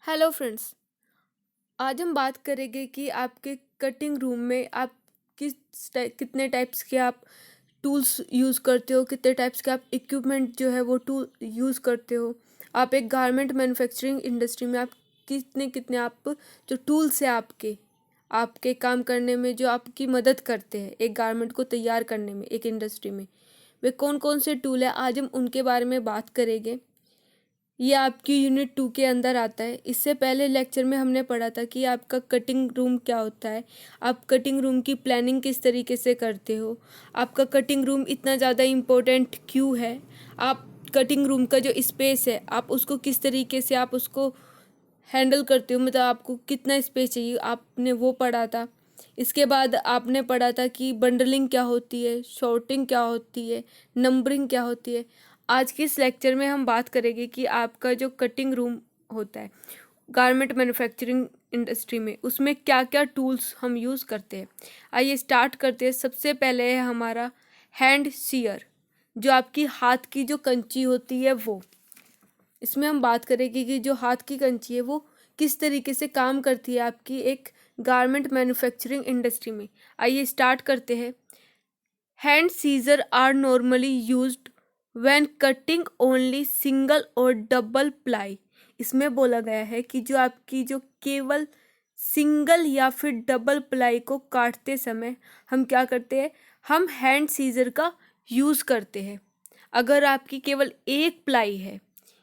Hello friends. आज हम बात करेंगे कि आपके कटिंग रूम में आप कितने टाइप्स के आप टूल्स यूज़ करते हो, कितने टाइप्स के आप इक्विपमेंट जो है वो टूल यूज़ करते हो। आप एक गारमेंट मैन्युफैक्चरिंग इंडस्ट्री में आप कितने कितने आप जो टूल्स है आपके आपके काम करने में जो आपकी मदद करते हैं एक गारमेंट को तैयार करने में एक इंडस्ट्री में, वे कौन कौन से टूल है आज हम उनके बारे में बात करेंगे। ये आपकी यूनिट 2 के अंदर आता है। इससे पहले लेक्चर में हमने पढ़ा था कि आपका कटिंग रूम क्या होता है, आप कटिंग रूम की प्लानिंग किस तरीके से करते हो, आपका कटिंग रूम इतना ज़्यादा इम्पोर्टेंट क्यों है, आप कटिंग रूम का जो स्पेस है आप उसको किस तरीके से आप उसको हैंडल करते हो, मतलब आपको कितना स्पेस चाहिए, आपने वो पढ़ा था। इसके बाद आपने पढ़ा था कि बंडलिंग क्या होती है, शॉर्टिंग क्या होती है, नंबरिंग क्या होती है। आज के इस लेक्चर में हम बात करेंगे कि आपका जो कटिंग रूम होता है गारमेंट मैन्युफैक्चरिंग इंडस्ट्री में, उसमें क्या क्या टूल्स हम यूज़ करते हैं। आइए स्टार्ट करते हैं। सबसे पहले है हमारा हैंड सीयर, जो आपकी हाथ की जो कंची होती है वो। इसमें हम बात करेंगे कि जो हाथ की कंची है वो किस तरीके से काम करती है आपकी एक गारमेंट मैन्युफैक्चरिंग इंडस्ट्री में। आइए स्टार्ट करते हैं। Hand scissor are normally used when cutting only single और डबल प्लाई। इसमें बोला गया है कि जो आपकी जो केवल सिंगल या फिर डबल प्लाई को काटते समय हम क्या करते हैं, हम हैंड सीजर का यूज़ करते हैं। अगर आपकी केवल एक प्लाई है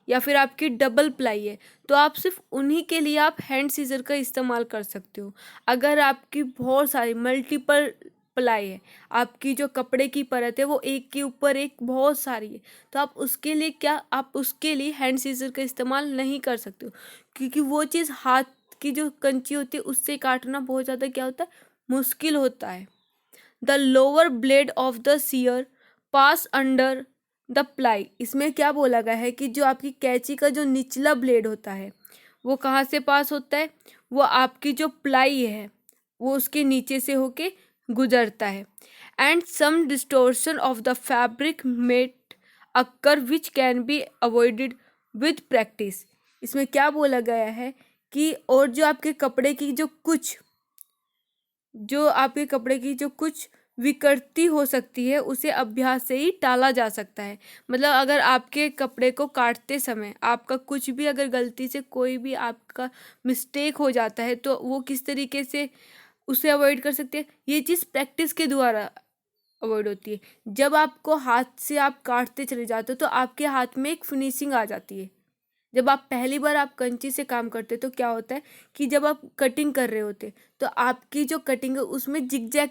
या फिर आपकी डबल प्लाई है तो आप सिर्फ उन्हीं के लिए आप हैंड सीजर का इस्तेमाल कर सकते हो। अगर आपकी बहुत सारी मल्टीपल प्लाई है, आपकी जो कपड़े की परत है वो एक के ऊपर एक बहुत सारी है, तो आप उसके लिए हैंड सीजर का इस्तेमाल नहीं कर सकते हो, क्योंकि वो चीज़ हाथ की जो कंची होती है उससे काटना बहुत ज़्यादा क्या होता है, मुश्किल होता है। The lower blade of the shear pass under the ply. इसमें क्या बोला गया है कि जो आपकी कैंची का जो निचला ब्लेड होता है वो कहाँ से पास होता है, वो आपकी जो प्लाई है वो उसके नीचे से होके गुजरता है। And some distortion of the fabric may occur which can be avoided with practice. इसमें क्या बोला गया है कि और जो आपके कपड़े की जो कुछ विकृति हो सकती है उसे अभ्यास से ही टाला जा सकता है। मतलब अगर आपके कपड़े को काटते समय आपका कुछ भी अगर गलती से कोई भी आपका मिस्टेक हो जाता है तो वो किस तरीके से उसे अवॉइड कर सकते हैं, ये चीज़ प्रैक्टिस के द्वारा अवॉइड होती है। जब आपको हाथ से आप काटते चले जाते हो तो आपके हाथ में एक फिनिशिंग आ जाती है। जब आप पहली बार आप कंची से काम करते तो क्या होता है कि जब आप कटिंग कर रहे होते तो आपकी जो कटिंग है उसमें जिगजैग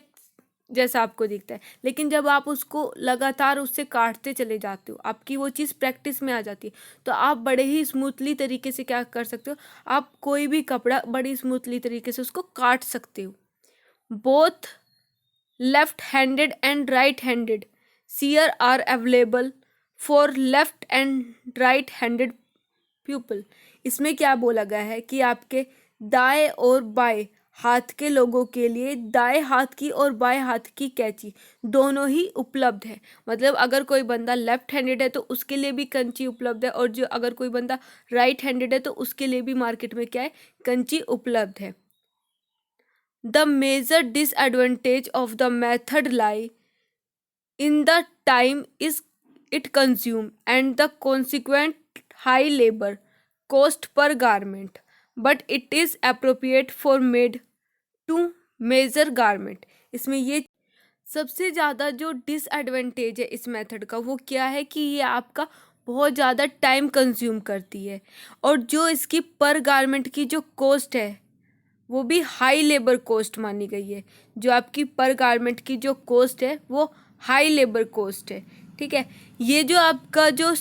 जैसा आपको दिखता है, लेकिन जब आप उसको लगातार उससे काटते चले जाते हो आपकी वो चीज़ प्रैक्टिस में आ जाती है, तो आप बड़े ही स्मूथली तरीके से क्या कर सकते हो, आप कोई भी कपड़ा बड़ी स्मूथली तरीके से उसको काट सकते हो। Both left handed and right handed shear are available for left and right handed people. इसमें क्या बोला गया है कि आपके दाएं और बाएं हाथ के लोगों के लिए दाएं हाथ की और बाएं हाथ की कैंची दोनों ही उपलब्ध है। मतलब अगर कोई बंदा लेफ्ट हैंडेड है तो उसके लिए भी कंची उपलब्ध है, और जो अगर कोई बंदा राइट हैंडेड है तो उसके लिए भी मार्केट में क्या है, कंची उपलब्ध है। The major disadvantage of the method lie in the time is it consume and the consequent high labor cost per garment, but it is appropriate for made to measure garment। इसमें ये सबसे ज़्यादा जो डिसएडवांटेज है इस method का वो क्या है कि ये आपका बहुत ज़्यादा टाइम कंज्यूम करती है, और जो इसकी पर गारमेंट की जो कॉस्ट है वो भी हाई लेबर कॉस्ट मानी गई है। जो आपकी पर गारमेंट की जो कॉस्ट है वो हाई लेबर कॉस्ट है। ठीक है, ये जो आपका जो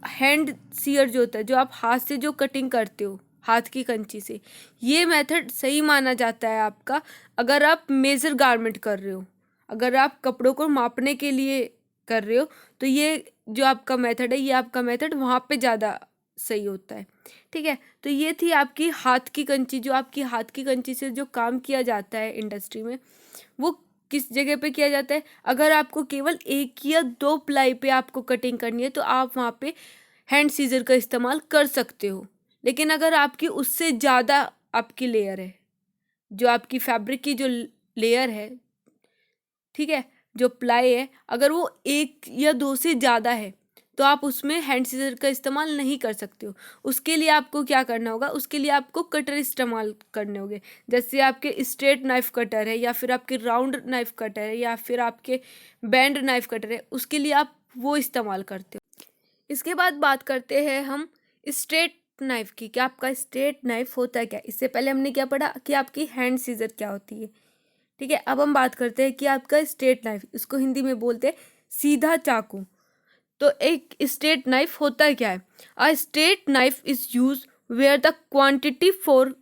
हैंड सीयर जो होता है, जो आप हाथ से जो कटिंग करते हो हाथ की कंची से, ये मेथड सही माना जाता है आपका अगर आप मेजर गारमेंट कर रहे हो, अगर आप कपड़ों को मापने के लिए कर रहे हो तो ये जो आपका मेथड है ये आपका मेथड वहाँ पे ज़्यादा सही होता है। ठीक है, तो ये थी आपकी हाथ की कंची। जो आपकी हाथ की कंची से जो काम किया जाता है इंडस्ट्री में वो किस जगह पे किया जाता है, अगर आपको केवल एक या दो प्लाई पे आपको कटिंग करनी है तो आप वहाँ पे हैंड सीजर का इस्तेमाल कर सकते हो। लेकिन अगर आपकी उससे ज़्यादा आपकी लेयर है, जो आपकी फैब्रिक की जो लेयर है, ठीक है, जो प्लाई है, अगर वो 1 या 2 से ज़्यादा है तो आप उसमें हैंड सीजर का इस्तेमाल नहीं कर सकते हो। उसके लिए आपको क्या करना होगा, उसके लिए आपको कटर इस्तेमाल करने होंगे। जैसे आपके स्ट्रेट नाइफ कटर है, या फिर आपके राउंड नाइफ कटर है, या फिर आपके बैंड नाइफ कटर है, उसके लिए आप वो इस्तेमाल करते हो। इसके बाद बात करते हैं हम स्ट्रेट नाइफ की, कि आपका स्ट्रेट नाइफ होता है क्या। इससे पहले हमने क्या पढ़ा कि आपकी हैंड सीजर क्या होती है, ठीक है। अब हम बात करते हैं कि आपका स्ट्रेट नाइफ, इसको हिंदी में बोलते हैं सीधा चाकू। तो एक स्ट्रेट नाइफ होता है क्या है। A straight knife is use where the quantity for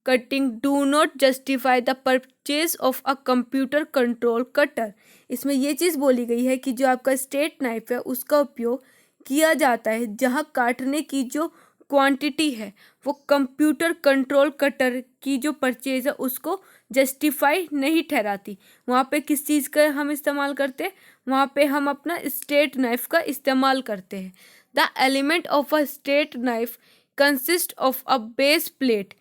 cutting do not justify the purchase of a computer control cutter. इसमें ये चीज़ बोली गई है कि जो आपका स्ट्रेट नाइफ है उसका उपयोग किया जाता है जहाँ काटने की जो क्वांटिटी है वो कंप्यूटर कंट्रोल कटर की जो परचेज है उसको जस्टिफाई नहीं ठहराती। वहाँ पे किस चीज़ का हम इस्तेमाल करते हैं, वहाँ पे हम अपना स्ट्रेट नाइफ का इस्तेमाल करते हैं। The element of a straight knife consist of a base plate.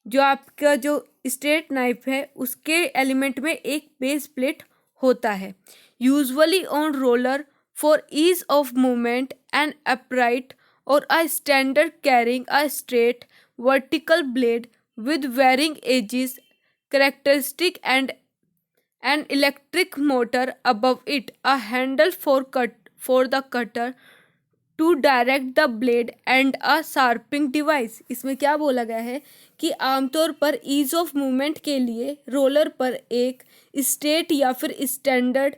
जो आपका जो स्ट्रेट नाइफ है उसके एलिमेंट में एक बेस प्लेट होता है, usually on roller for ease of movement and upright और a standard carrying a straight vertical blade with varying edges, characteristic and an electric motor above it, a handle for the cutter to direct the blade and a sharpening device। इसमें क्या बोला गया है कि आमतौर पर ease of movement के लिए रोलर पर एक स्ट्रेट या फिर स्टैंडर्ड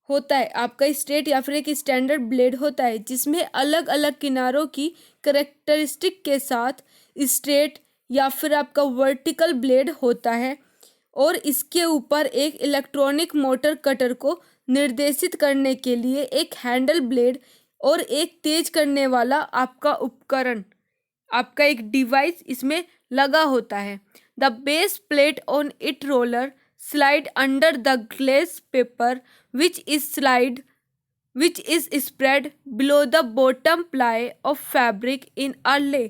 होता है, आपका स्ट्रेट या फिर एक स्टैंडर्ड ब्लेड होता है जिसमें अलग अलग किनारों की करेक्टरिस्टिक के साथ स्ट्रेट या फिर आपका वर्टिकल ब्लेड होता है, और इसके ऊपर एक इलेक्ट्रॉनिक मोटर कटर को निर्देशित करने के लिए एक हैंडल ब्लेड और एक तेज करने वाला आपका उपकरण, आपका एक डिवाइस इसमें लगा होता है। The base plate on it roller slide under the glaze paper which is spread below the bottom ply of fabric in a lay।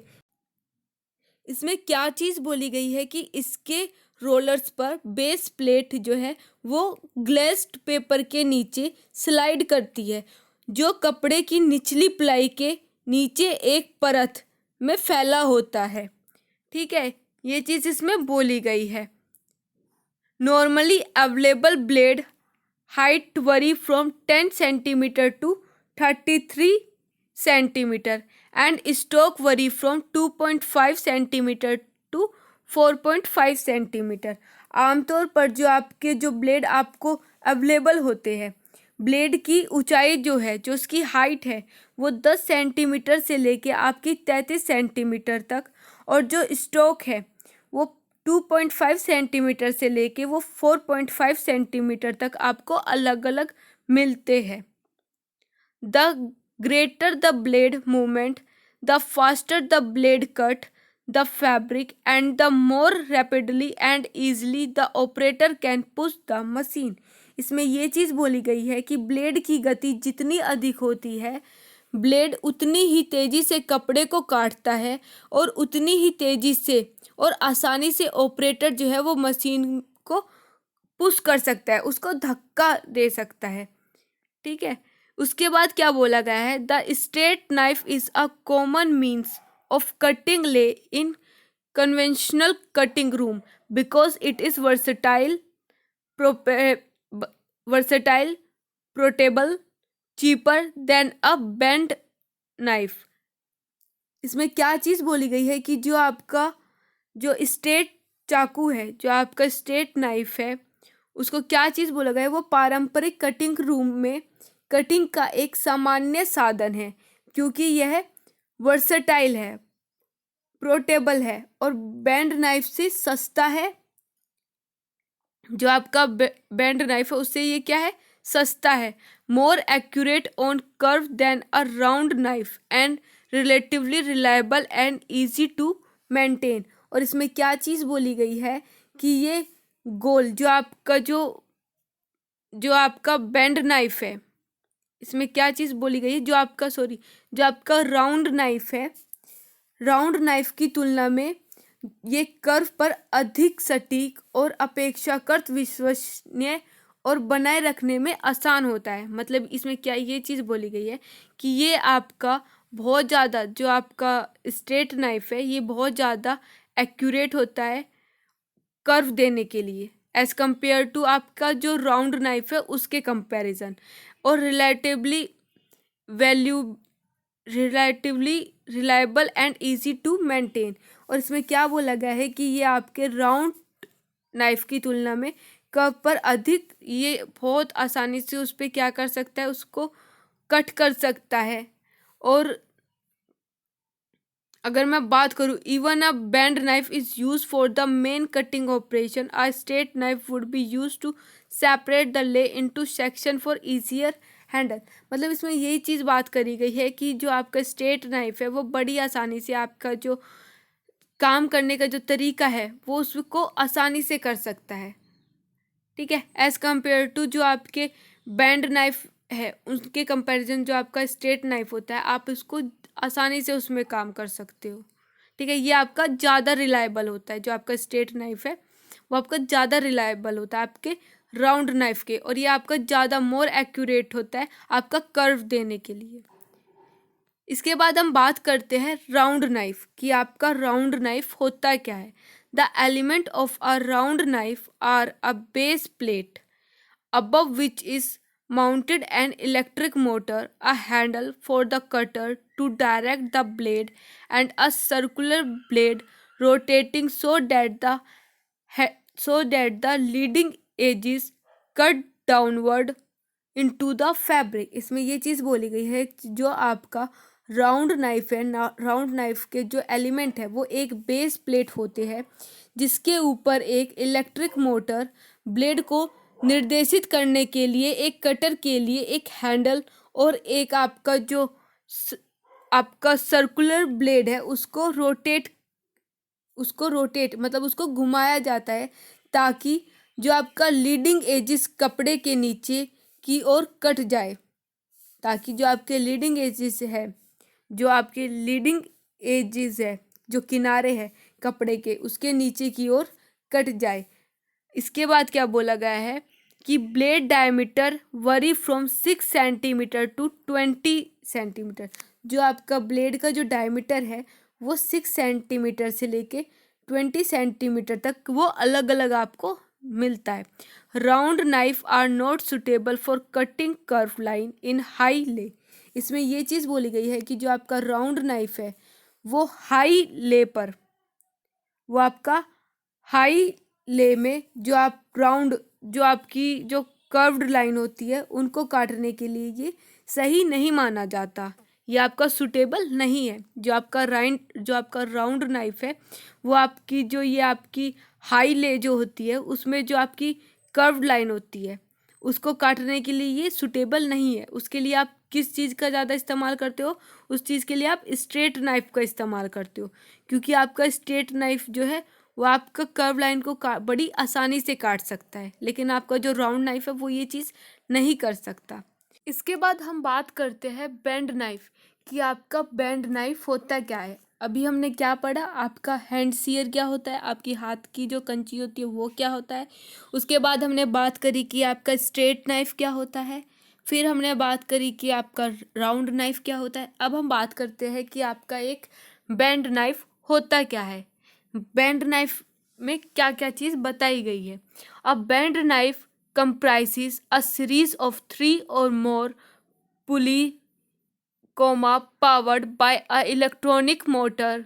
इसमें क्या चीज़ बोली गई है कि इसके रोलर्स पर बेस प्लेट जो है वो ग्लेस्ड पेपर के नीचे स्लाइड करती है, जो कपड़े की निचली प्लाई के नीचे एक परत में फैला होता है, ठीक है। ये चीज़ इसमें बोली गई है। Normally available blade height vary from 10 centimeter to 33 centimeter and stock vary from 2.5 centimeter to 4.5 centimeter। आमतौर पर जो आपके जो ब्लेड आपको अवेलेबल होते हैं, ब्लेड की ऊंचाई जो है, जो उसकी हाइट है वो 10 सेंटीमीटर से लेके आपकी 33 सेंटीमीटर तक, और जो स्टोक है वो 2.5 सेंटीमीटर से लेके वो 4.5 सेंटीमीटर तक आपको अलग अलग मिलते हैं। The greater the blade movement the faster the blade cut the fabric and the more rapidly and easily the operator can push the machine. इसमें ये चीज़ बोली गई है कि ब्लेड की गति जितनी अधिक होती है, ब्लेड उतनी ही तेज़ी से कपड़े को काटता है और उतनी ही तेज़ी से और आसानी से ऑपरेटर जो है वो मशीन को पुश कर सकता है, उसको धक्का दे सकता है, ठीक है। उसके बाद क्या बोला गया है, the straight knife is a common means of cutting lay in conventional cutting room because it is versatile portable cheaper than a bend knife. इसमें क्या चीज़ बोली गई है कि जो आपका जो स्ट्रेट चाकू है, जो आपका स्ट्रेट नाइफ है, उसको क्या चीज़ बोला गया है, वो पारंपरिक कटिंग रूम में कटिंग का एक सामान्य साधन है क्योंकि यह वर्सेटाइल है, पोर्टेबल है और बैंड नाइफ से सस्ता है। जो आपका बैंड नाइफ है उससे ये क्या है, सस्ता है। More accurate on curve than a round knife and relatively reliable and easy to maintain. और इसमें क्या चीज़ बोली गई है कि ये गोल जो आपका बैंड नाइफ है, इसमें क्या चीज़ बोली गई है, जो आपका राउंड नाइफ है, राउंड नाइफ की तुलना में ये कर्व पर अधिक सटीक और अपेक्षाकृत विश्वसनीय और बनाए रखने में आसान होता है। मतलब इसमें क्या ये चीज़ बोली गई है कि ये आपका बहुत ज़्यादा, जो आपका स्ट्रेट नाइफ है ये बहुत ज़्यादा एक्यूरेट होता है कर्व देने के लिए, एज कंपेयर टू आपका जो राउंड नाइफ है उसके कंपैरिजन, और value relatively reliable and easy to maintain. और इसमें क्या बोला गया है कि ये आपके राउंड नाइफ की तुलना में कर्व पर अधिक, ये बहुत आसानी से उस पर क्या कर सकता है, उसको कट कर सकता है। और अगर मैं बात करूँ, even a bend knife is use for the main cutting operation, a straight knife would be use to separate the lay into section for easier handle. मतलब इसमें यही चीज़ बात करी गई है कि जो आपका स्ट्रेट नाइफ है वो बड़ी आसानी से आपका जो काम करने का जो तरीका है वो उसको आसानी से कर सकता है, ठीक है, एज कंपेयर टू जो आपके बैंड नाइफ है उसके कंपैरिजन जो आपका स्ट्रेट नाइफ होता है आप उसको आसानी से उसमें काम कर सकते हो, ठीक है। ये आपका ज़्यादा रिलायबल होता है, जो आपका स्ट्रेट नाइफ है वो आपका ज़्यादा रिलायबल होता है आपके राउंड नाइफ के, और ये आपका ज़्यादा मोर एक्यूरेट होता है आपका कर्व देने के लिए। इसके बाद हम बात करते हैं राउंड नाइफ कि आपका राउंड नाइफ होता क्या है। The element of a round knife are a base plate above which is mounted an electric motor, a handle for the cutter to direct the blade, and a circular blade rotating so that the leading edges cut downward into the fabric। इसमें ये चीज़ बोली गई है कि जो आपका round knife है, round knife के जो एलिमेंट है वो एक बेस प्लेट होते हैं जिसके ऊपर एक इलेक्ट्रिक मोटर ब्लेड को निर्देशित करने के लिए, एक कटर के लिए एक हैंडल, और एक आपका जो आपका सर्कुलर ब्लेड है उसको रोटेट मतलब उसको घुमाया जाता है ताकि जो आपका लीडिंग एजिस कपड़े के नीचे की ओर कट जाए, ताकि जो आपके लीडिंग एजिस है, जो आपके लीडिंग एजिस है, जो किनारे हैं कपड़े के उसके नीचे की ओर कट जाए। इसके बाद क्या बोला गया है कि blade diameter vary from 6 centimeter to 20 centimeter. जो आपका ब्लेड का जो डायमीटर है वो 6 सेंटीमीटर से लेके 20 सेंटीमीटर तक वो अलग अलग आपको मिलता है। Round knife are not suitable for cutting curve line in high lay. इसमें ये चीज़ बोली गई है कि जो आपका राउंड नाइफ है वो हाई ले पर, वो आपका हाई ले में जो आप राउंड, जो आपकी जो कर्व्ड लाइन होती है उनको काटने के लिए ये सही नहीं माना जाता, ये आपका सुटेबल नहीं है। जो आपका राउंड नाइफ है वो आपकी जो ये आपकी हाई ले जो होती है उसमें जो आपकी कर्व्ड लाइन होती है उसको काटने के लिए ये सुटेबल नहीं है। उसके लिए आप किस चीज़ का ज़्यादा इस्तेमाल करते हो, उस चीज़ के लिए आप स्ट्रेट नाइफ का इस्तेमाल करते हो, क्योंकि आपका स्ट्रेट नाइफ जो है वो आपका कर्व लाइन को बड़ी आसानी से काट सकता है, लेकिन आपका जो राउंड नाइफ है वो ये चीज़ नहीं कर सकता। इसके बाद हम बात करते हैं बेंड नाइफ कि आपका बेंड नाइफ होता क्या है। अभी हमने क्या पढ़ा, आपका हैंड सीयर क्या होता है, आपकी हाथ की जो कंची होती है वो क्या होता है। उसके बाद हमने बात करी कि आपका स्ट्रेट नाइफ क्या होता है, फिर हमने बात करी कि आपका राउंड नाइफ क्या होता है। अब हम बात करते हैं कि आपका एक बेंड नाइफ होता क्या है, बेंड नाइफ में क्या क्या चीज़ बताई गई है। A bend knife comprises a series of 3 or more pulley, powered by a electronic motor,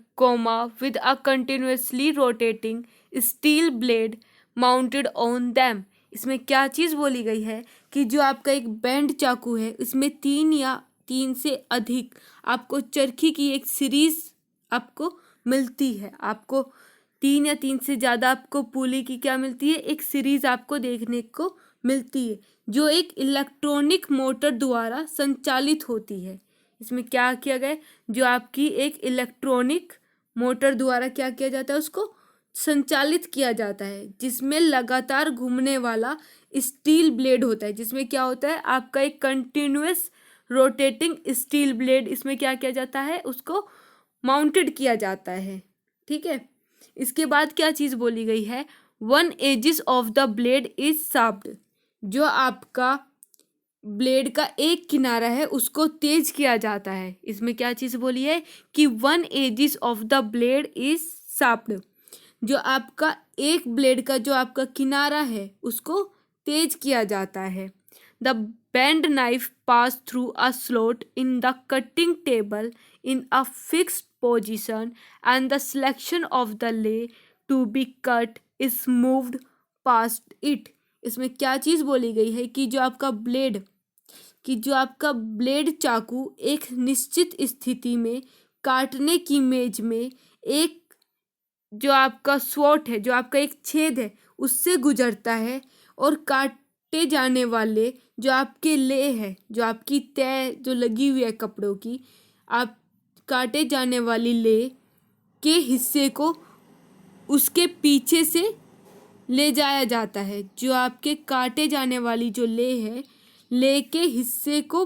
with a continuously rotating steel blade mounted on them। इसमें क्या चीज़ बोली गई है कि जो आपका एक बैंड चाकू है इसमें 3 या 3 से अधिक आपको चरखी की एक सीरीज आपको मिलती है। आपको 3 या 3 से ज़्यादा आपको पुली की क्या मिलती है, एक सीरीज आपको देखने को मिलती है जो एक इलेक्ट्रॉनिक मोटर द्वारा संचालित होती है। इसमें क्या किया गया है, जो आपकी एक इलेक्ट्रॉनिक मोटर द्वारा क्या किया जाता है, उसको संचालित किया जाता है, जिसमें लगातार घूमने वाला स्टील ब्लेड होता है। जिसमें क्या होता है, आपका एक कंटिन्यूअस रोटेटिंग स्टील ब्लेड, इसमें क्या किया जाता है, उसको माउंटेड किया जाता है। ठीक है, इसके बाद क्या चीज़ बोली गई है, one edges of the blade is sharped, जो आपका ब्लेड का एक किनारा है उसको तेज किया जाता है। इसमें क्या चीज़ बोली है कि one edges of the blade is sharped, जो आपका एक ब्लेड का जो आपका किनारा है उसको तेज किया जाता है। The band knife pass through a slot in the cutting table in a fixed position and the selection of the lay to be cut is moved past it। इसमें क्या चीज़ बोली गई है कि जो आपका ब्लेड चाकू एक निश्चित स्थिति में काटने की मेज में एक जो आपका स्वॉट है, जो आपका एक छेद है, उससे गुजरता है और काटे जाने वाले जो आपके ले है, जो आपकी तय जो लगी हुई है कपड़ों की, आप काटे जाने वाली ले के हिस्से को उसके पीछे से ले जाया जाता है। जो आपके काटे जाने वाली जो ले है, ले के हिस्से को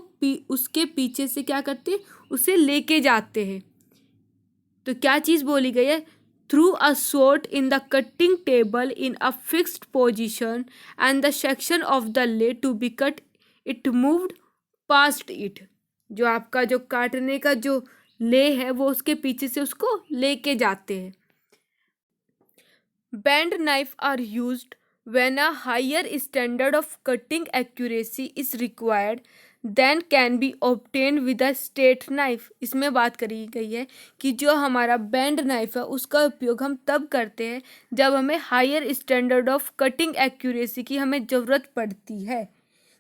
उसके पीछे से क्या करते हैं, उसे लेके जाते हैं। तो क्या चीज़ बोली गई है, through a slot in the cutting table in a fixed position and the section of the lay to be cut it moved past it. जो आपका जो काटने का जो ले है वो उसके पीछे से उसको लेके जाते हैं। Band knife are used when a higher standard of cutting accuracy is required then can be obtain with a straight knife. इसमें बात करी गई है कि जो हमारा बेंड नाइफ है उसका उपयोग हम तब करते हैं जब हमें higher standard of cutting accuracy की हमें ज़रूरत पड़ती है।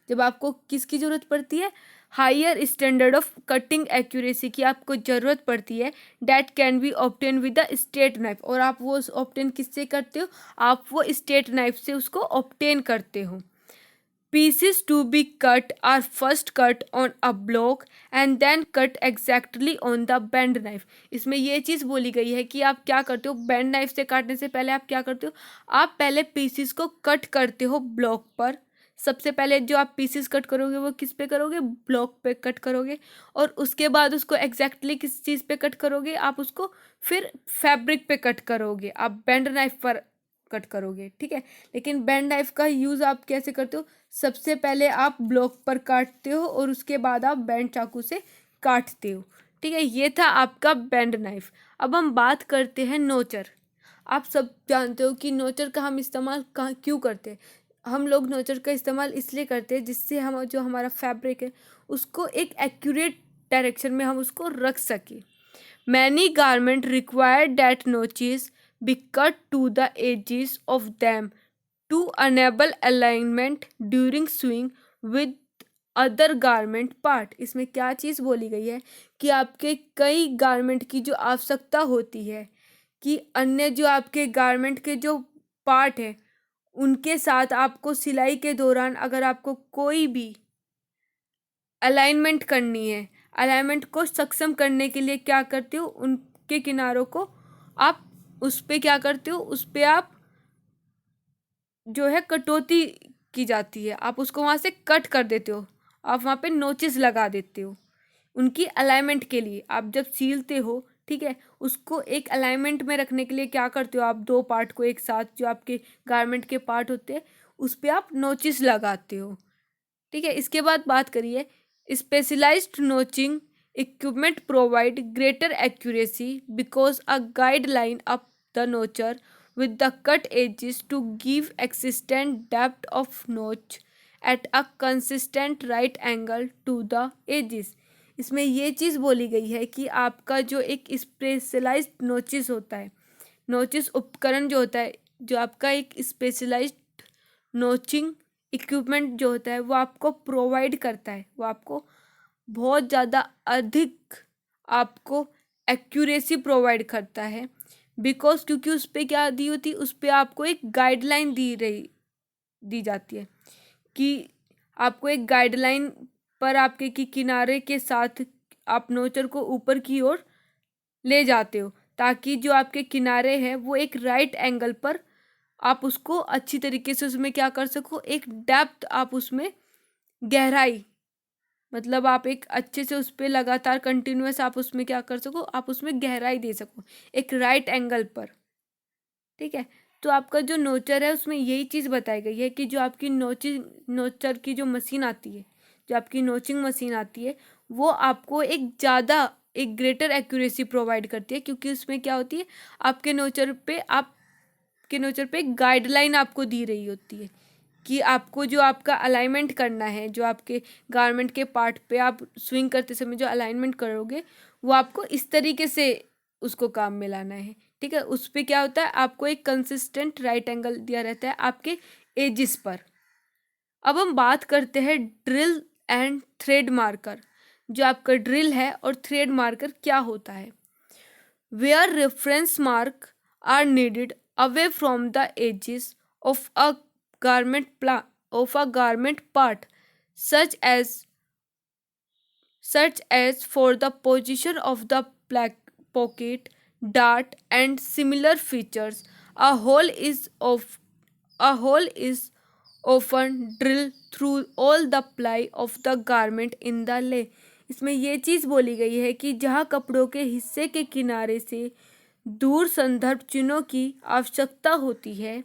जब आपको किसकी ज़रूरत पड़ती है, higher standard of cutting accuracy की आपको ज़रूरत पड़ती है, that can be obtain with the straight knife. और आप वो ऑब्टेन किससे करते हो, आप वो स्ट्रेट नाइफ से उसको ऑब्टेन करते हो। Pieces to be cut are first cut on a block and then cut exactly on the band knife. इसमें ये चीज़ बोली गई है कि आप क्या करते हो, बेंड नाइफ से काटने से पहले आप क्या करते हो, आप पहले पीसेस को कट करते हो ब्लॉक पर। सबसे पहले जो आप पीसेस कट करोगे वो किस पे करोगे, ब्लॉक पे कट करोगे, और उसके बाद उसको एग्जैक्टली किस चीज़ पे कट करोगे, आप उसको फिर फैब्रिक पे कट करोगे, आप बेंड नाइफ पर कट करोगे। ठीक है, लेकिन बेंड नाइफ का यूज़ आप कैसे करते हो, सबसे पहले आप ब्लॉक पर काटते हो और उसके बाद आप बेंड चाकू से काटते हो। ठीक है, ये था आपका बेंड नाइफ। अब हम बात करते हैं नोचर। आप सब जानते हो कि नोचर का हम इस्तेमाल कहाँ क्यों करते हैं। हम लोग नोचर का इस्तेमाल इसलिए करते हैं जिससे हम जो हमारा फैब्रिक है उसको एक एक्यूरेट डायरेक्शन में हम उसको रख सकें। Many garment require that notches be cut to the edges of them to enable alignment during sewing with other garment part. इसमें क्या चीज़ बोली गई है कि आपके कई गारमेंट की जो आवश्यकता होती है कि अन्य जो आपके गारमेंट के जो पार्ट है उनके साथ आपको सिलाई के दौरान अगर आपको कोई भी अलाइनमेंट करनी है, अलाइनमेंट को सक्षम करने के लिए क्या करते हो, उनके किनारों को आप उस पे क्या करते हो, उस पे आप जो है कटौती की जाती है, आप उसको वहाँ से कट कर देते हो, आप वहाँ पे नोचेस लगा देते हो उनकी अलाइनमेंट के लिए। आप जब सीलते हो, ठीक है, उसको एक अलाइनमेंट में रखने के लिए क्या करते हो, आप दो पार्ट को एक साथ जो आपके गारमेंट के पार्ट होते हैं उस पे आप नोचेस लगाते हो। ठीक है, इसके बाद बात करिए, specialised notching equipment provide greater accuracy because a guideline up the notcher with the cut edges to give consistent depth of notch at a consistent right angle to the edges। इसमें ये चीज़ बोली गई है कि आपका जो एक स्पेशलाइज्ड नोचिस होता है, नोचिस उपकरण जो होता है, जो आपका एक स्पेशलाइज्ड नोचिंग इक्विपमेंट जो होता है वो आपको प्रोवाइड करता है, वो आपको बहुत ज़्यादा अधिक आपको एक्यूरेसी प्रोवाइड करता है। बिकॉज क्योंकि उस पर क्या दी होती, उस पर आपको एक गाइडलाइन दी जाती है कि आपको एक गाइडलाइन पर आपके की किनारे के साथ आप नोचर को ऊपर की ओर ले जाते हो ताकि जो आपके किनारे हैं वो एक राइट एंगल पर आप उसको अच्छी तरीके से उसमें क्या कर सको, एक डेप्थ आप उसमें गहराई मतलब आप एक अच्छे से उस पर लगातार कंटिन्यूअस आप उसमें क्या कर सको, आप उसमें गहराई दे सको एक राइट एंगल पर। ठीक है, तो आपका जो नोचर है उसमें यही चीज़ बताई गई है कि जो आपकी नोचर की जो मशीन आती है, जो आपकी नोचिंग मशीन आती है, वो आपको एक ग्रेटर एक्यूरेसी प्रोवाइड करती है, क्योंकि उसमें क्या होती है, आपके नोचर पे एक गाइडलाइन आपको दी रही होती है कि आपको जो आपका अलाइनमेंट करना है, जो आपके गारमेंट के पार्ट पे आप स्विंग करते समय जो अलाइनमेंट करोगे, वो आपको इस तरीके से उसको काम में लाना है। ठीक है, उस पे क्या होता है, आपको एक कंसिस्टेंट राइट एंगल दिया रहता है आपके एजिस पर। अब हम बात करते हैं ड्रिल एंड थ्रेड मार्कर। जो आपका ड्रिल है और थ्रेड मार्कर क्या होता है। Where reference mark are needed away from the edges of a garment part, such as for the position of the pocket, dart, and similar features. A hole is of a hole is often drilled through all the ply of the garment in the lay. इसमें ये चीज़ बोली गई है कि जहाँ कपड़ों के हिस्से के किनारे से दूर संदर्भ चिन्हों की आवश्यकता होती है,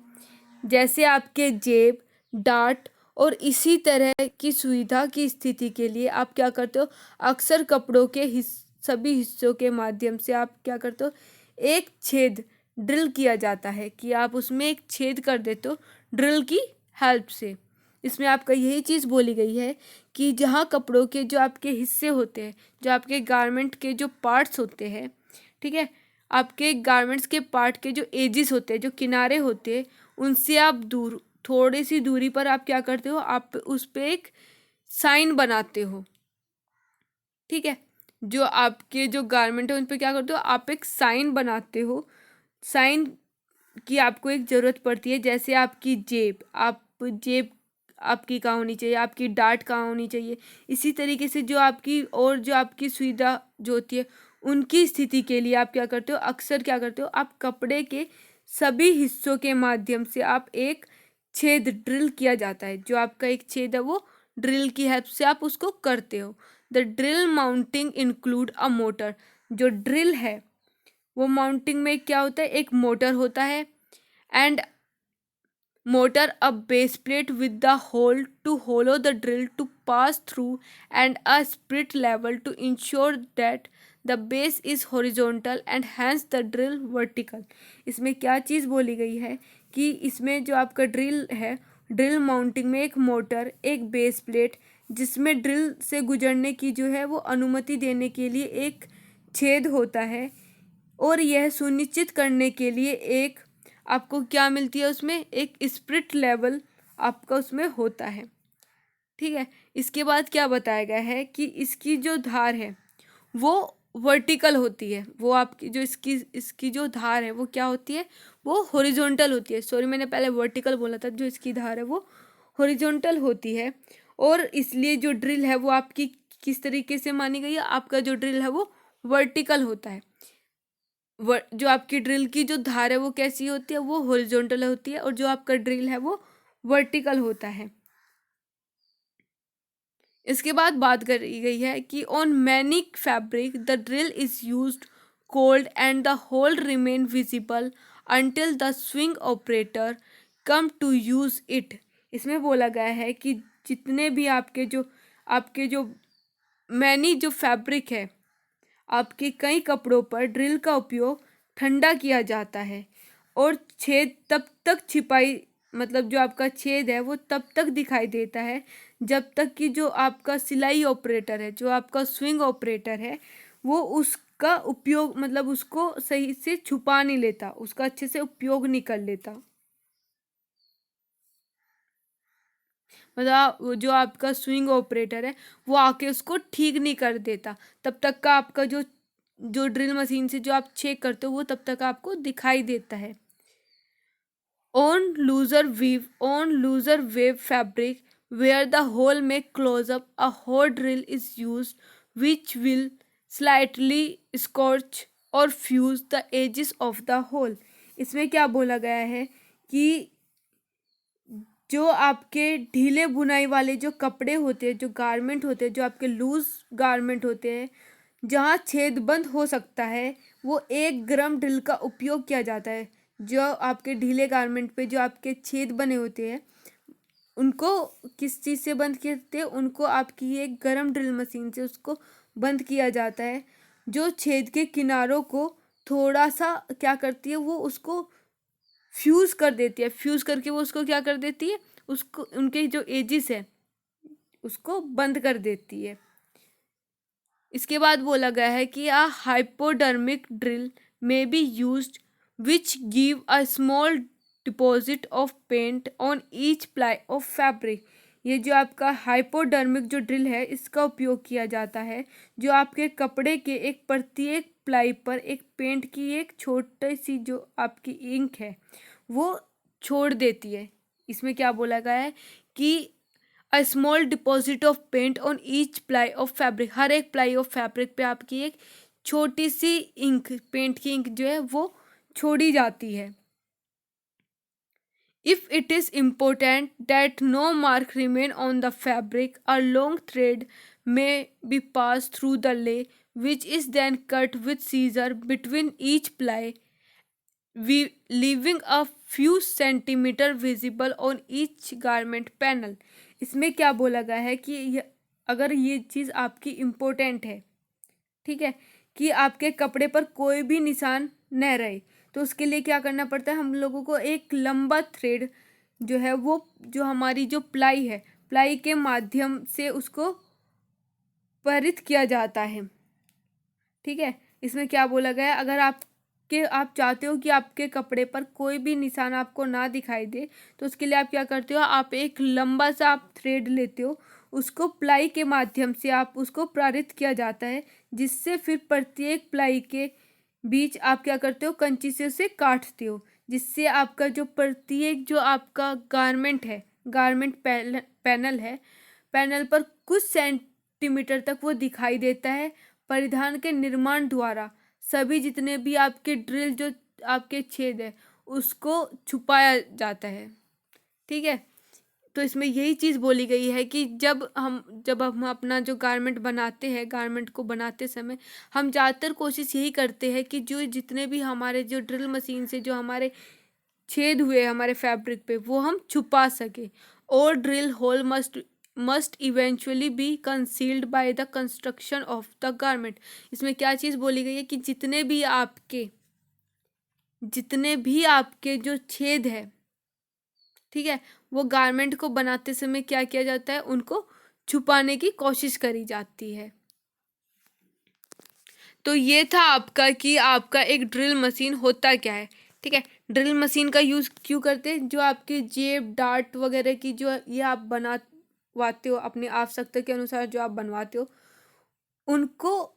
जैसे आपके जेब, डार्ट और इसी तरह की सुविधा की स्थिति के लिए आप क्या करते हो, अक्सर कपड़ों के सभी हिस्सों के माध्यम से आप क्या करते हो, एक छेद ड्रिल किया जाता है कि आप उसमें एक छेद कर देते हो ड्रिल की हेल्प से। इसमें आपका यही चीज़ बोली गई है कि जहाँ कपड़ों के जो आपके हिस्से होते हैं, जो आपके गारमेंट के जो पार्ट्स होते हैं, ठीक है, आपके गारमेंट्स के पार्ट के जो एजिस होते हैं, जो किनारे होते हैं, उनसे आप दूर थोड़ी सी दूरी पर आप क्या करते हो, आप उस पर एक साइन बनाते हो। ठीक है, जो आपके जो गारमेंट है उन पर क्या करते हो, आप एक साइन बनाते हो। साइन की आपको एक ज़रूरत पड़ती है, जैसे आपकी जेब आपकी कहाँ होनी चाहिए, आपकी डार्ट कहाँ होनी चाहिए। इसी तरीके से जो आपकी सुविधा जो होती है उनकी स्थिति के लिए आप क्या करते हो, अक्सर क्या करते हो, आप कपड़े के सभी हिस्सों के माध्यम से आप एक छेद ड्रिल किया जाता है। जो आपका एक छेद है वो ड्रिल की हेल्प से आप उसको करते हो। The drill mounting include a motor. जो ड्रिल है वो माउंटिंग में क्या होता है, एक मोटर होता है, and motor a base plate with the hole to hollow the drill to pass through, and a sprit level to ensure that the base is horizontal and hence the drill vertical। इसमें क्या चीज़ बोली गई है कि इसमें जो आपका drill है, ड्रिल माउंटिंग में एक मोटर, एक बेस प्लेट, जिसमें ड्रिल से गुजरने की जो है वो अनुमति देने के लिए एक छेद होता है, और यह सुनिश्चित करने के लिए एक आपको क्या मिलती है, उसमें एक स्प्रिट लेवल आपका उसमें होता है। ठीक है, इसके बाद क्या बताया गया है कि इसकी जो धार है वो वर्टिकल होती है। वो आपकी जो इसकी जो धार है वो क्या होती है, वो हॉरिजॉन्टल होती है। सॉरी, मैंने पहले वर्टिकल बोला था। जो इसकी धार है वो हॉरिजॉन्टल होती है, और इसलिए जो ड्रिल है वो आपकी किस तरीके से मानी गई है, आपका जो ड्रिल है वो वर्टिकल होता है। जो आपकी ड्रिल की जो धार है वो कैसी होती है, वो हॉरिजॉन्टल होती है, और जो आपका ड्रिल है वो वर्टिकल होता है। इसके बाद बात करी गई है कि on many fabric the drill is used cold and the hole remain visible until the sewing operator come to use it. इसमें बोला गया है कि जितने भी आपके जो मैनी जो फैब्रिक है, आपके कई कपड़ों पर ड्रिल का उपयोग ठंडा किया जाता है, और छेद तब तक छिपाई मतलब जो आपका छेद है वो तब तक दिखाई देता है जब तक कि जो आपका सिलाई ऑपरेटर है, जो आपका स्विंग ऑपरेटर है, वो उसका उपयोग मतलब उसको सही से छुपा नहीं लेता, उसका अच्छे से उपयोग नहीं कर लेता। मतलब जो आपका स्विंग ऑपरेटर है वो आके उसको ठीक नहीं कर देता, तब तक का आपका जो जो ड्रिल मशीन से जो आप चेक करते हो वो तब तक आपको दिखाई देता है। On looser wave fabric where the hole may close up, a hole drill is used which will slightly scorch or fuse the edges of the hole। इसमें क्या बोला गया है कि जो आपके ढीले बुनाई वाले जो कपड़े होते हैं, जो गारमेंट होते हैं, जो आपके लूज गारमेंट होते हैं, जहाँ छेद बंद हो सकता है, वो एक गरम ड्रिल का उपयोग किया जाता है। जो आपके ढीले गारमेंट पे जो आपके छेद बने होते हैं, उनको किस चीज़ से बंद करते हैं? उनको आपकी एक गरम ड्रिल मशीन से उसको बंद किया जाता है, जो छेद के किनारों को थोड़ा सा क्या करती है, वो उसको फ्यूज़ कर देती है। फ्यूज़ करके वो उसको क्या कर देती है, उसको उनके जो एजिस है उसको बंद कर देती है। इसके बाद बोला गया है कि a hypodermic drill may be used which give a small deposit of paint on each ply of fabric। ये जो आपका हाइपोडर्मिक जो ड्रिल है, इसका उपयोग किया जाता है, जो आपके कपड़े के एक प्रत्येक प्लाई पर एक पेंट की एक छोटी सी जो आपकी इंक है वो छोड़ देती है। इसमें क्या बोला गया है कि a small deposit of paint on each ply of fabric. हर एक प्लाई ऑफ फैब्रिक पे आपकी एक छोटी सी इंक, पेंट की इंक जो है वो छोड़ी जाती है। If it is important that no mark remain on the fabric, a long thread may be passed through the lay, which is then cut with scissor between each ply, leaving a few centimeter visible on each garment panel। इसमें क्या बोला गया है कि अगर ये चीज़ आपकी important है, ठीक है, कि आपके कपड़े पर कोई भी निशान न रहे, तो उसके लिए क्या करना पड़ता है, हम लोगों को एक लंबा थ्रेड जो है वो जो हमारी जो प्लाई है, प्लाई के माध्यम से उसको परित किया जाता है। ठीक है, इसमें क्या बोला गया है, अगर आप चाहते हो कि आपके कपड़े पर कोई भी निशान आपको ना दिखाई दे, तो उसके लिए आप क्या करते हो, आप एक लंबा सा आप थ्रेड लेते हो, उसको प्लाई के माध्यम से आप उसको प्रारित किया जाता है, जिससे फिर प्रत्येक प्लाई के बीच आप क्या करते हो, कंची से उसे काटते हो, जिससे आपका जो प्रत्येक जो आपका गारमेंट है, गारमेंट पैनल है, पैनल पर कुछ सेंटीमीटर तक वो दिखाई देता है। परिधान के निर्माण द्वारा सभी जितने भी आपके ड्रिल जो आपके छेद है उसको छुपाया जाता है। ठीक है, तो इसमें यही चीज़ बोली गई है कि जब हम अपना जो गारमेंट बनाते हैं, गारमेंट को बनाते समय हम ज़्यादातर कोशिश यही करते हैं कि जो जितने भी हमारे जो ड्रिल मशीन से जो हमारे छेद हुए हमारे फैब्रिक पे वो हम छुपा सके। और drill hole must eventually be concealed by the construction of the garment. इसमें क्या चीज़ बोली गई है कि जितने भी आपके जो छेद है, ठीक है, वो गारमेंट को बनाते समय क्या किया जाता है, उनको छुपाने की कोशिश करी जाती है। तो ये था आपका कि आपका एक ड्रिल मशीन होता क्या है। ठीक है, ड्रिल मशीन का यूज़ क्यों करते हैं, जो आपके जेब डार्ट वगैरह की जो ये आप बनवाते हो अपनी आवश्यकता के अनुसार, जो आप बनवाते हो उनको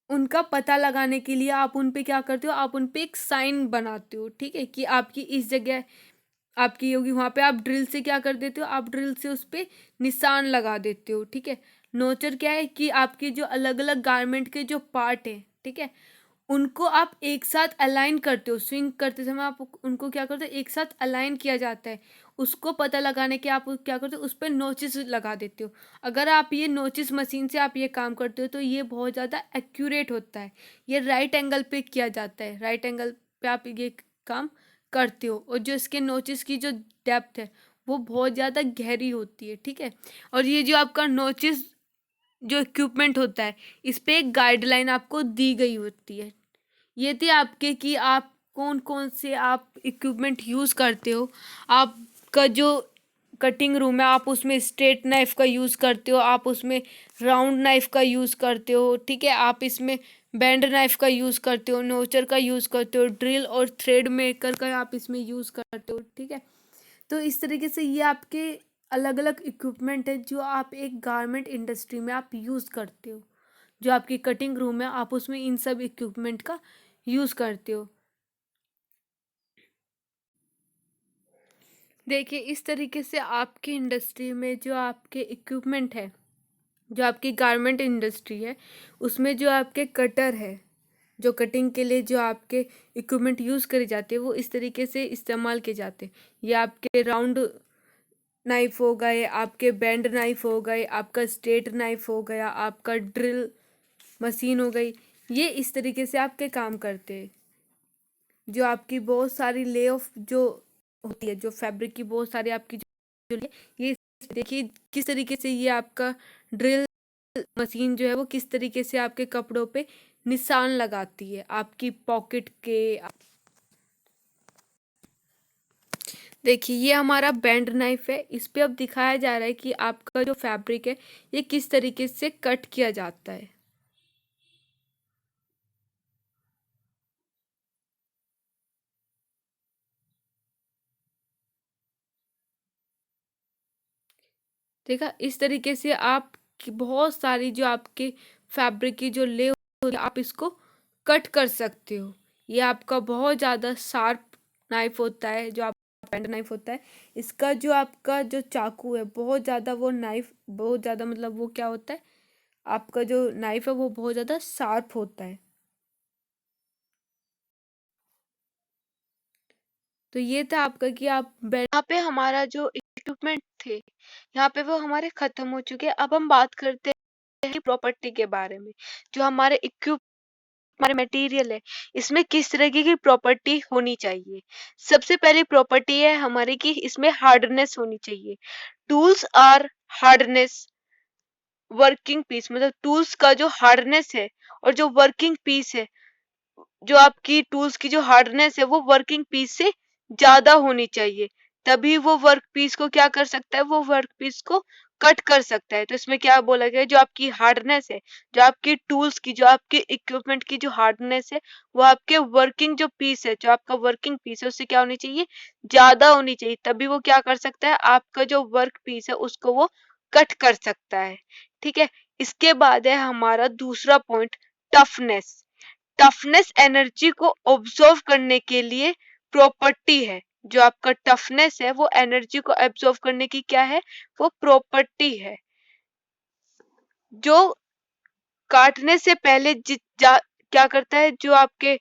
उनका पता लगाने के लिए आप उन पे क्या करते हो, आप उन पे एक साइन बनाते हो। ठीक है, कि आपकी इस जगह आपकी होगी, वहाँ पे आप ड्रिल से क्या कर देते हो, आप ड्रिल से उस पर निशान लगा देते हो। ठीक है, नोचर क्या है कि आपके जो अलग अलग गारमेंट के जो पार्ट है, ठीक है, उनको आप एक साथ अलाइन करते हो। स्विंग करते समय आप उनको क्या करते हो, एक साथ अलाइन किया जाता है। उसको पता लगाने के आप क्या करते हो, उस पर नोचिस लगा देते हो। अगर आप ये नोचिस मशीन से आप ये काम करते हो तो ये बहुत ज़्यादा एक्यूरेट होता है। ये राइट एंगल पे किया जाता है, राइट एंगल पे आप ये काम करते हो। और जो इसके नोचिस की जो डेप्थ है वो बहुत ज़्यादा गहरी होती है। ठीक है, और ये जो आपका नोचिस जो इक्विपमेंट होता है, इस पे एक गाइडलाइन आपको दी गई होती है। ये थे आपके कि आप कौन कौन से आप इक्विपमेंट यूज़ करते हो। आपका जो कटिंग रूम है, आप उसमें स्ट्रेट नाइफ का यूज़ करते हो, आप उसमें राउंड नाइफ का यूज़ करते हो। ठीक है, आप इसमें बैंड नाइफ का यूज़ करते हो, नोचर का यूज़ करते हो, ड्रिल और थ्रेड मेकर का आप इसमें यूज़ करते हो। ठीक है, तो इस तरीके से ये आपके अलग अलग इक्विपमेंट है जो आप एक गारमेंट इंडस्ट्री में आप यूज़ करते हो। जो आपकी कटिंग रूम है, आप उसमें इन सब इक्विपमेंट का यूज़ करते हो। देखिए, इस तरीके से आपकी इंडस्ट्री में जो आपके इक्विपमेंट है, जो आपकी गारमेंट इंडस्ट्री है, उसमें जो आपके कटर है, जो कटिंग के लिए जो आपके इक्विपमेंट यूज़ करे जाते हैं वो इस तरीके से इस्तेमाल किए जाते हैं। ये आपके राउंड नाइफ हो गए, आपके बेंड नाइफ हो गए, आपका स्ट्रेट नाइफ हो गया, आपका ड्रिल मशीन हो गई। ये इस तरीके से आपके काम करते हैं। जो आपकी बहुत सारी ले ऑफ जो होती है, जो फैब्रिक की बहुत सारी आपकी जो ये देखिए किस तरीके से ये आपका ड्रिल मशीन जो है वो किस तरीके से आपके कपड़ों पे निशान लगाती है आपकी पॉकेट के। देखिए ये हमारा बैंड नाइफ है, इस पे अब दिखाया जा रहा है कि आपका जो फैब्रिक है ये किस तरीके से कट किया जाता है। देखा, इस तरीके से आप बहुत सारी जो आपके फैब्रिक की जो ले होती है आप इसको कट कर सकते हो। ये आपका बहुत ज़्यादा शार्प नाइफ होता है, जो आप पेंड नाइफ होता है। इसका जो आपका जो चाकू है बहुत ज़्यादा वो नाइफ बहुत ज़्यादा मतलब वो क्या होता है, आपका जो नाइफ है वो बहुत ज़्यादा शार्प होता है। तो ये था आपका कि आप यहाँ पे हमारा जो इक्विपमेंट थे यहाँ पे वो हमारे खत्म हो चुके हैं। अब हम बात करते हैं प्रॉपर्टी के बारे में। जो हमारे हमारे मटेरियल है इसमें किस तरीके की प्रॉपर्टी होनी चाहिए। सबसे पहली प्रॉपर्टी है हमारी कि इसमें हार्डनेस होनी चाहिए। Tools are hardness working piece, मतलब टूल्स का जो हार्डनेस है और जो वर्किंग पीस है, जो आपकी टूल्स की जो हार्डनेस है वो वर्किंग पीस से ज्यादा होनी चाहिए। तभी वो वर्क पीस को क्या कर सकता है, वो वर्क पीस को कट कर सकता है। तो इसमें क्या बोला गया है, जो आपकी हार्डनेस है, जो आपकी टूल्स की, जो आपके इक्विपमेंट की जो हार्डनेस है वो आपके वर्किंग जो पीस है, जो आपका वर्किंग पीस है उससे क्या होनी चाहिए, ज्यादा होनी चाहिए। तभी वो क्या कर सकता है, आपका जो वर्क पीस है उसको वो कट कर सकता है। ठीक है। इसके बाद है हमारा दूसरा पॉइंट, टफनेस। टफनेस एनर्जी को ऑब्जर्व करने के लिए प्रॉपर्टी है। जो आपका टफनेस है वो एनर्जी को एब्जॉर्व करने की क्या है, वो प्रॉपर्टी है। जो काटने से पहले क्या करता है, जो आपके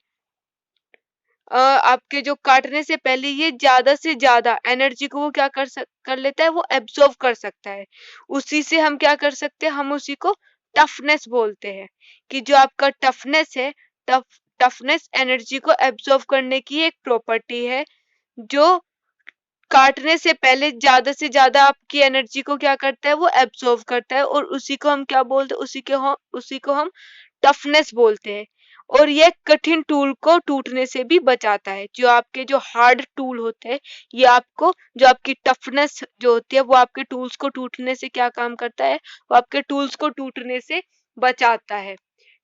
जो काटने से पहले ये ज्यादा से ज्यादा एनर्जी को वो क्या कर लेता है, वो एब्जॉर्व कर सकता है। उसी से हम क्या कर सकते हैं, हम उसी को टफनेस बोलते हैं। कि जो आपका टफनेस है, टफनेस एनर्जी को एब्जॉर्व करने की एक प्रॉपर्टी है। जो काटने से पहले ज्यादा से ज्यादा आपकी एनर्जी को क्या करता है, वो एब्जॉर्व करता है। और उसी को हम क्या बोलते हैं, उसी को हम टफनेस बोलते हैं। और ये कठिन टूल को टूटने से भी बचाता है। जो आपके जो हार्ड टूल होते हैं, ये आपको जो आपकी टफनेस जो होती है वो आपके टूल्स को टूटने से क्या काम करता है, वो आपके टूल्स को टूटने से बचाता है।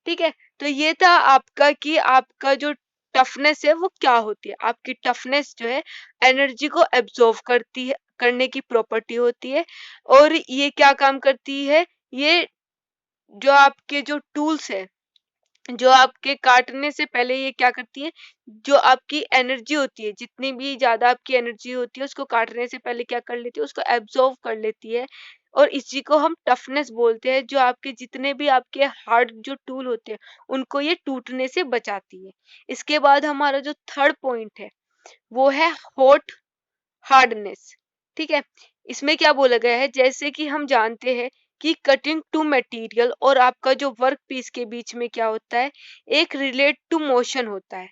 ठीक है। तो ये था आपका कि आपका जो टफनेस है वो क्या होती है। आपकी टफनेस जो है एनर्जी को एब्जॉर्व करती है, करने की प्रॉपर्टी होती है। और ये क्या काम करती है, ये जो आपके जो टूल्स है, जो आपके काटने से पहले ये क्या करती है, जो आपकी एनर्जी होती है, जितनी भी ज्यादा आपकी एनर्जी होती है उसको काटने से पहले क्या कर लेती है, उसको एब्जॉर्व कर लेती है। और इसी को हम टफनेस बोलते हैं। जो आपके जितने भी आपके हार्ड जो टूल होते हैं उनको ये टूटने से बचाती है। इसके बाद हमारा जो थर्ड पॉइंट है वो है हॉट हार्डनेस। ठीक है। इसमें क्या बोला गया है, जैसे कि हम जानते हैं कि कटिंग टू मटेरियल और आपका जो वर्क पीस के बीच में क्या होता है, एक रिलेट टू मोशन होता है।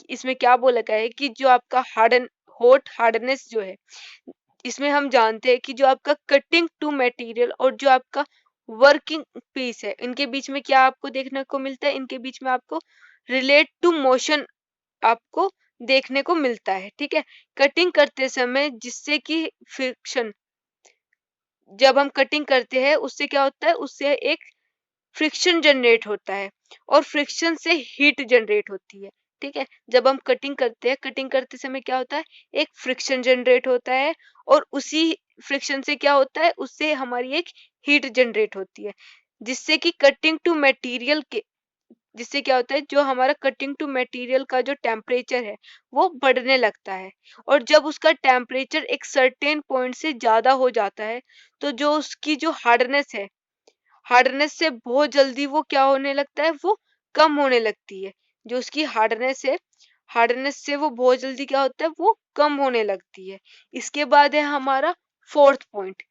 इसमें क्या बोला गया है कि जो आपका हॉट हार्डनेस जो है, इसमें हम जानते हैं कि जो आपका कटिंग टू मटेरियल और जो आपका वर्किंग पीस है, इनके बीच में क्या आपको देखने को मिलता है, इनके बीच में आपको रिलेट टू मोशन आपको देखने को मिलता है। ठीक है। कटिंग करते समय जिससे कि फ्रिक्शन, जब हम कटिंग करते हैं उससे क्या होता है, उससे एक फ्रिक्शन जनरेट होता है। और फ्रिक्शन से हीट जनरेट होती है। ठीक है। जब हम कटिंग करते हैं, कटिंग करते समय क्या होता है, एक फ्रिक्शन जनरेट होता है। और उसी फ्रिक्शन से क्या होता है, उससे हमारी एक हीट जनरेट होती है। जिससे कि कटिंग टू मटेरियल के, जिससे क्या होता है, जो हमारा कटिंग टू मटेरियल का जो टेम्परेचर है वो बढ़ने लगता है। और जब उसका टेम्परेचर एक सर्टेन पॉइंट से ज्यादा हो जाता है तो जो उसकी जो हार्डनेस है, हार्डनेस से बहुत जल्दी वो क्या होने लगता है, वो कम होने लगती है। जो उसकी हार्डनेस से वो बहुत जल्दी क्या होता है, वो कम होने लगती है। इसके बाद है हमारा फोर्थ पॉइंट,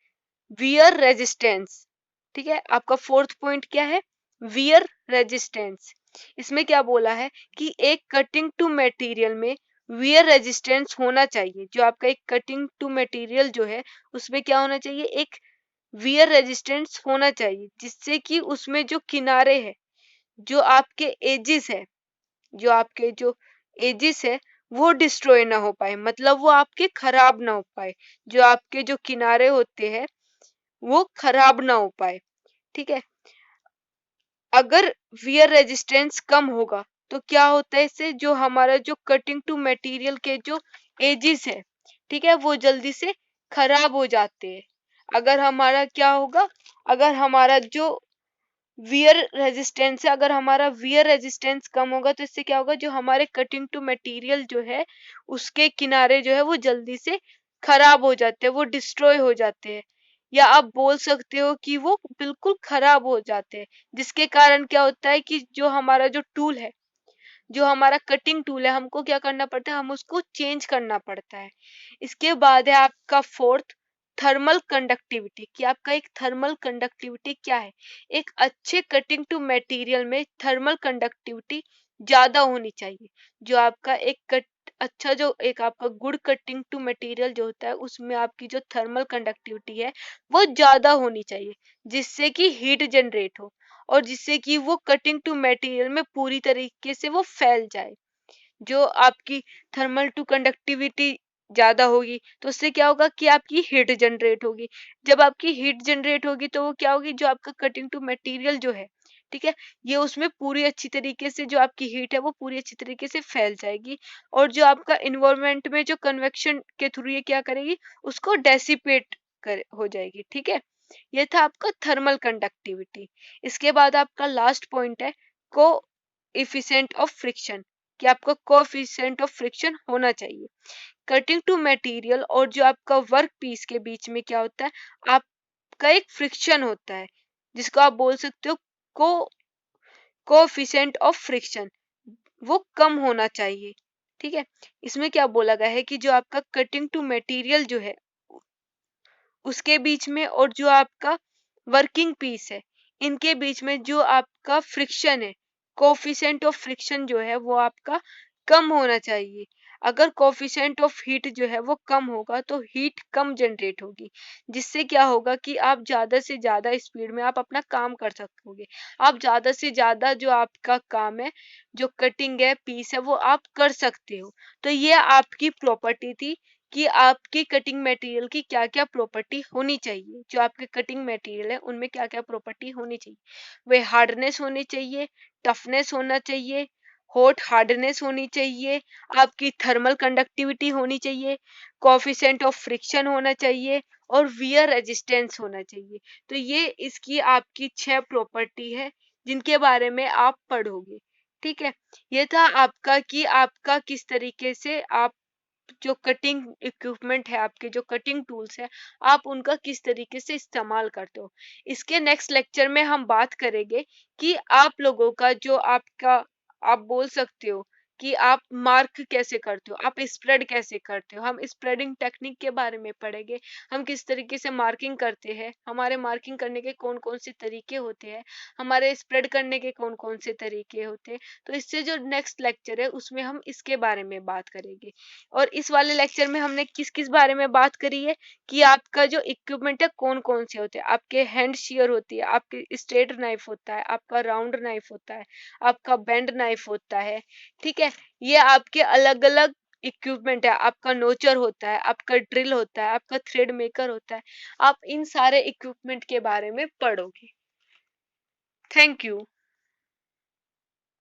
वियर रेजिस्टेंस। ठीक है, आपका फोर्थ पॉइंट क्या है, वियर रेजिस्टेंस। इसमें क्या बोला है कि एक कटिंग टू मटेरियल में वियर रेजिस्टेंस होना चाहिए। जो आपका एक कटिंग टू मटेरियल जो है उसमें क्या होना चाहिए, एक वियर रेजिस्टेंस होना चाहिए, जिससे कि उसमें जो किनारे है, जो आपके एजिस है, जो आपके जो एजिस है वो डिस्ट्रॉय ना हो पाए, मतलब वो आपके खराब ना हो पाए। जो आपके जो किनारे होते हैं वो खराब ना हो पाए। ठीक है, अगर वियर रेजिस्टेंस कम होगा तो क्या होता है, इससे जो हमारा जो कटिंग टू मटेरियल के जो एजिस है, ठीक है, वो जल्दी से खराब हो जाते हैं। अगर हमारा क्या होगा, अगर हमारा जो वियर रेजिस्टेंस है, अगर हमारा वियर रेजिस्टेंस कम होगा तो इससे क्या होगा, जो हमारे कटिंग टू मटेरियल जो है उसके किनारे जो है वो जल्दी से खराब हो जाते हैं, वो डिस्ट्रॉय हो जाते हैं, या आप बोल सकते हो कि वो बिल्कुल खराब हो जाते हैं। जिसके कारण क्या होता है कि जो हमारा जो टूल है, जो हमारा कटिंग टूल है, हमको क्या करना पड़ता है, हम उसको चेंज करना पड़ता है। इसके बाद है आपका फोर्थ, थर्मल कंडक्टिविटी। कि आपका एक थर्मल कंडक्टिविटी क्या है, एक अच्छे कटिंग टू मटेरियल में थर्मल कंडक्टिविटी ज्यादा होनी चाहिए। जो आपका एक अच्छा जो एक आपका गुड कटिंग टू मटेरियल जो होता है उसमें आपकी जो थर्मल कंडक्टिविटी है वो ज्यादा होनी चाहिए, जिससे कि हीट जनरेट हो और जिससे कि वो कटिंग टू मटेरियल में पूरी तरीके से वो फैल जाए। जो आपकी थर्मल टू कंडक्टिविटी ज्यादा होगी तो उससे क्या होगा कि आपकी हीट जनरेट होगी। जब आपकी हीट जनरेट होगी तो वो क्या होगी, जो आपका कटिंग टू मटेरियल जो है, ठीक है, ये उसमें पूरी अच्छी तरीके से जो आपकी हीट है वो पूरी अच्छी तरीके से फैल जाएगी, और जो आपका इन्वायरमेंट में जो कन्वेक्शन के थ्रू ये क्या करेगी, उसको डेसिपेट कर हो जाएगी। ठीक है, ये था आपका थर्मल कंडक्टिविटी। इसके बाद आपका लास्ट पॉइंट है को इफिशिएंट ऑफ फ्रिक्शन। कि आपका कोएफिशिएंट ऑफ फ्रिक्शन होना चाहिए। कटिंग टू मटेरियल और जो आपका वर्क पीस के बीच में क्या होता है, आपका एक फ्रिक्शन होता है, जिसको आप बोल सकते हो को कोएफिशिएंट ऑफ फ्रिक्शन, वो कम होना चाहिए। ठीक है, इसमें क्या बोला गया है कि जो आपका कटिंग टू मटेरियल जो है उसके बीच में और जो आपका वर्किंग पीस है, इनके बीच में जो आपका फ्रिक्शन है, कोफिशिएंट ऑफ फ्रिक्शन जो है वो आपका कम होना चाहिए। अगर कोफिशिएंट ऑफ हीट जो है वो कम होगा तो हीट कम जनरेट होगी, जिससे क्या होगा कि आप ज्यादा से ज्यादा स्पीड में आप अपना काम कर सकोगे। आप ज्यादा से ज्यादा जो आपका काम है, जो कटिंग है, पीस है, वो आप कर सकते हो। तो ये आपकी प्रॉपर्टी थी कि आपकी कटिंग मटेरियल की क्या क्या प्रॉपर्टी होनी चाहिए। जो आपके कटिंग मटेरियल है उनमें क्या क्या प्रॉपर्टी होनी चाहिए, वे हार्डनेस होनी चाहिए, टफनेस होना चाहिए, हॉट हार्डनेस होनी चाहिए, आपकी थर्मल कंडक्टिविटी होनी चाहिए, कोफिशिएंट ऑफ फ्रिक्शन होना चाहिए, और वियर रेजिस्टेंस होना चाहिए। तो ये इसकी आपकी 6 प्रॉपर्टी है जिनके बारे में आप पढ़ोगे। ठीक है, ये था आपका कि आपका किस तरीके से आप जो कटिंग इक्विपमेंट है, आपके जो कटिंग टूल्स है, आप उनका किस तरीके से इस्तेमाल करते हो। इसके नेक्स्ट लेक्चर में हम बात करेंगे कि आप लोगों का जो आपका, आप बोल सकते हो कि आप मार्क कैसे करते हो, आप स्प्रेड कैसे करते हो। हम स्प्रेडिंग टेक्निक के बारे में पढ़ेंगे, हम किस तरीके से मार्किंग करते हैं, हमारे मार्किंग करने के कौन कौन से तरीके होते हैं, हमारे स्प्रेड करने के कौन कौन से तरीके होते हैं। तो इससे जो नेक्स्ट लेक्चर है उसमें हम इसके बारे में बात करेंगे। और इस वाले लेक्चर में हमने किस किस बारे में बात करी है कि आपका जो इक्विपमेंट है कौन कौन से होते हैं। आपके हैंड shear होती है, आपके स्ट्रेट नाइफ होता है, आपका राउंड नाइफ होता है, आपका बेंड नाइफ होता है। ठीक है, ये आपके अलग अलग इक्विपमेंट है। आपका नोचर होता है, आपका ड्रिल होता है, आपका थ्रेड मेकर होता है। आप इन सारे इक्विपमेंट के बारे में पढ़ोगे। Thank you.